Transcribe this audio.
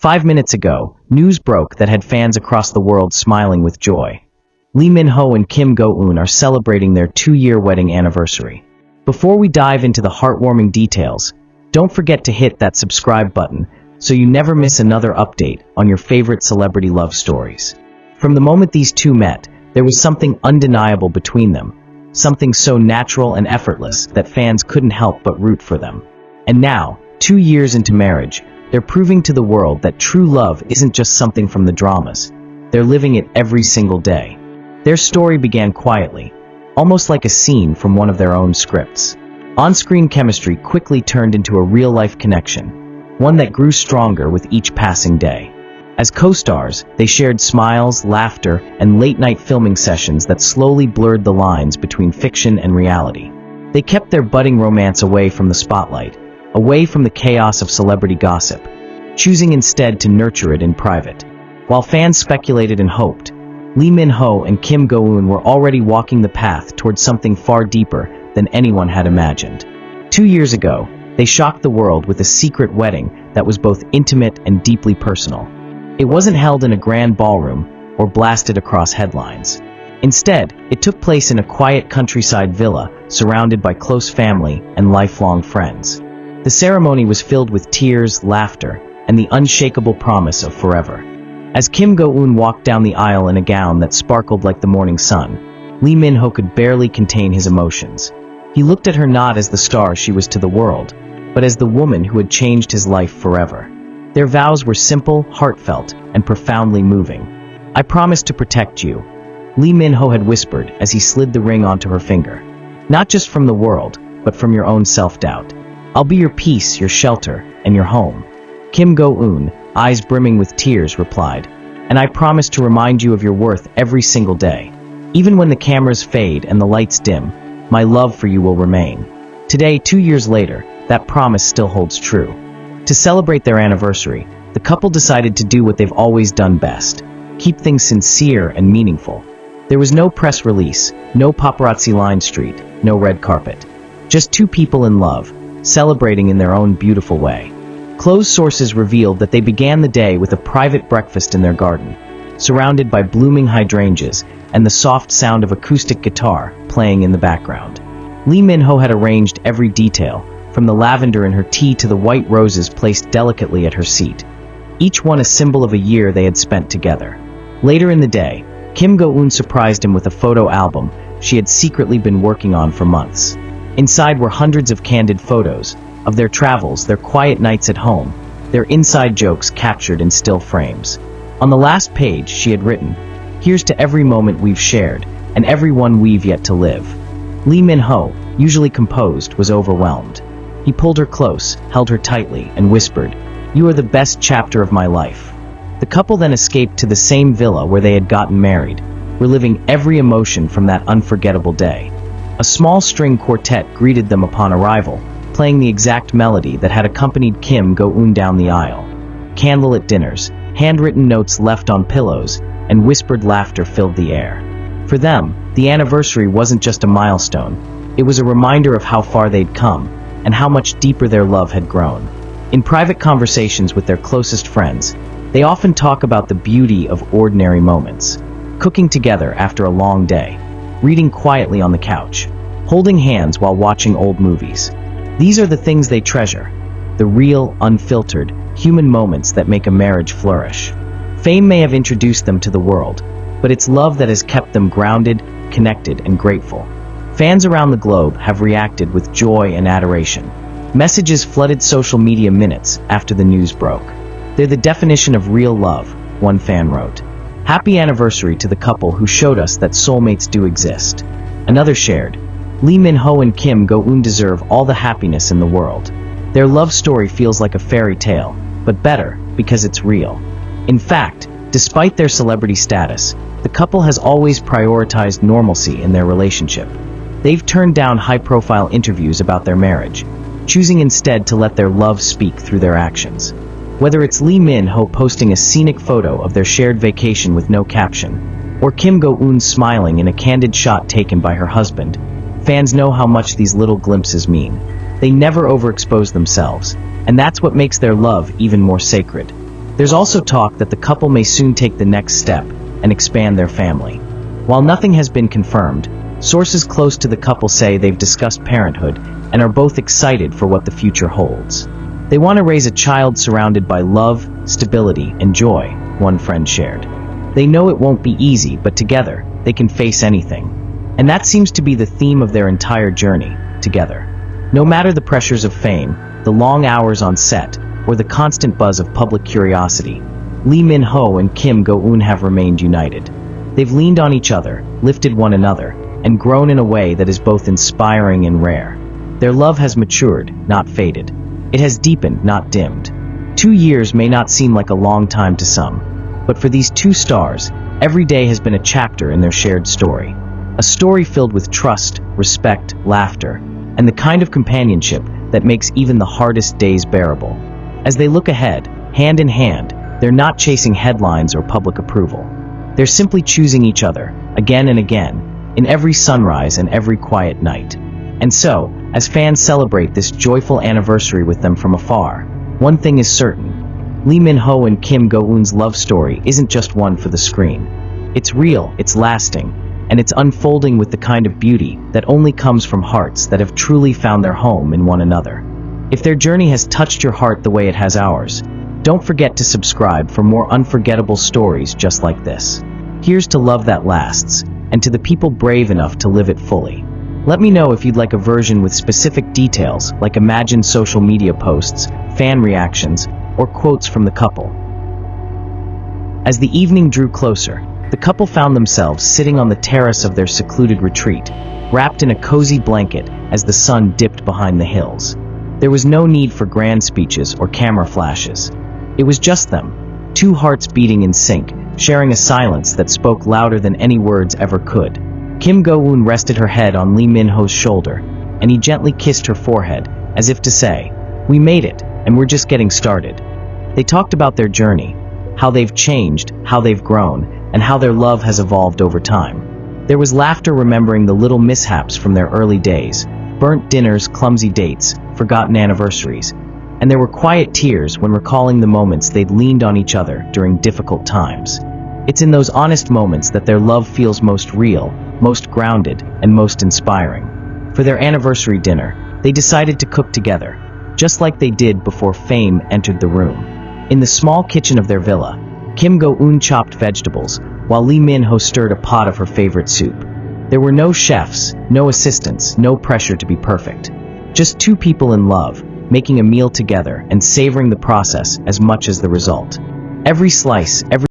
5 minutes ago, news broke that had fans across the world smiling with joy. Lee Min-ho and Kim Go-eun are celebrating their 2-year wedding anniversary. Before we dive into the heartwarming details, don't forget to hit that subscribe button so you never miss another update on your favorite celebrity love stories. From the moment these two met, there was something undeniable between them, something so natural and effortless that fans couldn't help but root for them. And now, 2 years into marriage, they're proving to the world that true love isn't just something from the dramas. They're living it every single day. Their story began quietly, almost like a scene from one of their own scripts. On-screen chemistry quickly turned into a real-life connection, one that grew stronger with each passing day. As co-stars, they shared smiles, laughter, and late-night filming sessions that slowly blurred the lines between fiction and reality. They kept their budding romance away from the spotlight, away from the chaos of celebrity gossip, choosing instead to nurture it in private. While fans speculated and hoped, Lee Min-ho and Kim Go-eun were already walking the path towards something far deeper than anyone had imagined. 2 years ago, they shocked the world with a secret wedding that was both intimate and deeply personal. It wasn't held in a grand ballroom or blasted across headlines. Instead, it took place in a quiet countryside villa surrounded by close family and lifelong friends. The ceremony was filled with tears, laughter, and the unshakable promise of forever. As Kim Go-eun walked down the aisle in a gown that sparkled like the morning sun, Lee Min-ho could barely contain his emotions. He looked at her not as the star she was to the world, but as the woman who had changed his life forever. Their vows were simple, heartfelt, and profoundly moving. "I promise to protect you," Lee Min-ho had whispered as he slid the ring onto her finger. "Not just from the world, but from your own self-doubt. I'll be your peace, your shelter, and your home." Kim Go-eun, eyes brimming with tears, replied, "And I promise to remind you of your worth every single day. Even when the cameras fade and the lights dim, my love for you will remain." Today, 2 years later, that promise still holds true. To celebrate their anniversary, the couple decided to do what they've always done best: keep things sincere and meaningful. There was no press release, no paparazzi line street, no red carpet. Just two people in love, celebrating in their own beautiful way. Close sources revealed that they began the day with a private breakfast in their garden, surrounded by blooming hydrangeas and the soft sound of acoustic guitar playing in the background. Lee Min-ho had arranged every detail, from the lavender in her tea to the white roses placed delicately at her seat, each one a symbol of a year they had spent together. Later in the day, Kim Go-eun surprised him with a photo album she had secretly been working on for months. Inside were hundreds of candid photos, of their travels, their quiet nights at home, their inside jokes captured in still frames. On the last page, she had written, "Here's to every moment we've shared, and every one we've yet to live." Lee Min-ho, usually composed, was overwhelmed. He pulled her close, held her tightly, and whispered, "You are the best chapter of my life." The couple then escaped to the same villa where they had gotten married, reliving every emotion from that unforgettable day. A small string quartet greeted them upon arrival, playing the exact melody that had accompanied Kim Go-eun down the aisle. Candlelit dinners, handwritten notes left on pillows, and whispered laughter filled the air. For them, the anniversary wasn't just a milestone, it was a reminder of how far they'd come, and how much deeper their love had grown. In private conversations with their closest friends, they often talk about the beauty of ordinary moments. Cooking together after a long day, reading quietly on the couch, holding hands while watching old movies. These are the things they treasure, the real, unfiltered, human moments that make a marriage flourish. Fame may have introduced them to the world, but it's love that has kept them grounded, connected, and grateful. Fans around the globe have reacted with joy and adoration. Messages flooded social media minutes after the news broke. "They're the definition of real love," one fan wrote. "Happy anniversary to the couple who showed us that soulmates do exist." Another shared, "Lee Min-ho and Kim Go-eun deserve all the happiness in the world. Their love story feels like a fairy tale, but better because it's real." In fact, despite their celebrity status, the couple has always prioritized normalcy in their relationship. They've turned down high-profile interviews about their marriage, choosing instead to let their love speak through their actions. Whether it's Lee Min-ho posting a scenic photo of their shared vacation with no caption, or Kim Go-eun smiling in a candid shot taken by her husband, fans know how much these little glimpses mean. They never overexpose themselves, and that's what makes their love even more sacred. There's also talk that the couple may soon take the next step and expand their family. While nothing has been confirmed, sources close to the couple say they've discussed parenthood and are both excited for what the future holds. They want to raise a child surrounded by love, stability, and joy, one friend shared. They know it won't be easy, but together, they can face anything. And that seems to be the theme of their entire journey, together. No matter the pressures of fame, the long hours on set, or the constant buzz of public curiosity, Lee Min-ho and Kim Go-eun have remained united. They've leaned on each other, lifted one another, and grown in a way that is both inspiring and rare. Their love has matured, not faded. It has deepened, not dimmed. 2 years may not seem like a long time to some, but for these two stars, every day has been a chapter in their shared story. A story filled with trust, respect, laughter, and the kind of companionship that makes even the hardest days bearable. As they look ahead, hand in hand, they're not chasing headlines or public approval. They're simply choosing each other, again and again, in every sunrise and every quiet night. And so, as fans celebrate this joyful anniversary with them from afar, one thing is certain: Lee Min-ho and Kim Go-eun's love story isn't just one for the screen. It's real, it's lasting, and it's unfolding with the kind of beauty that only comes from hearts that have truly found their home in one another. If their journey has touched your heart the way it has ours, don't forget to subscribe for more unforgettable stories just like this. Here's to love that lasts, and to the people brave enough to live it fully. Let me know if you'd like a version with specific details, like imagined social media posts, fan reactions, or quotes from the couple. As the evening drew closer, the couple found themselves sitting on the terrace of their secluded retreat, wrapped in a cozy blanket as the sun dipped behind the hills. There was no need for grand speeches or camera flashes. It was just them, two hearts beating in sync, sharing a silence that spoke louder than any words ever could. Kim Go-eun rested her head on Lee Min-ho's shoulder, and he gently kissed her forehead, as if to say, "We made it, and we're just getting started." They talked about their journey, how they've changed, how they've grown, and how their love has evolved over time. There was laughter remembering the little mishaps from their early days, burnt dinners, clumsy dates, forgotten anniversaries, and there were quiet tears when recalling the moments they'd leaned on each other during difficult times. It's in those honest moments that their love feels most real, most grounded, and most inspiring. For their anniversary dinner, they decided to cook together, just like they did before fame entered the room. In the small kitchen of their villa, Kim Go-eun chopped vegetables, while Lee Min-ho stirred a pot of her favorite soup. There were no chefs, no assistants, no pressure to be perfect. Just two people in love, making a meal together and savoring the process as much as the result. Every slice, every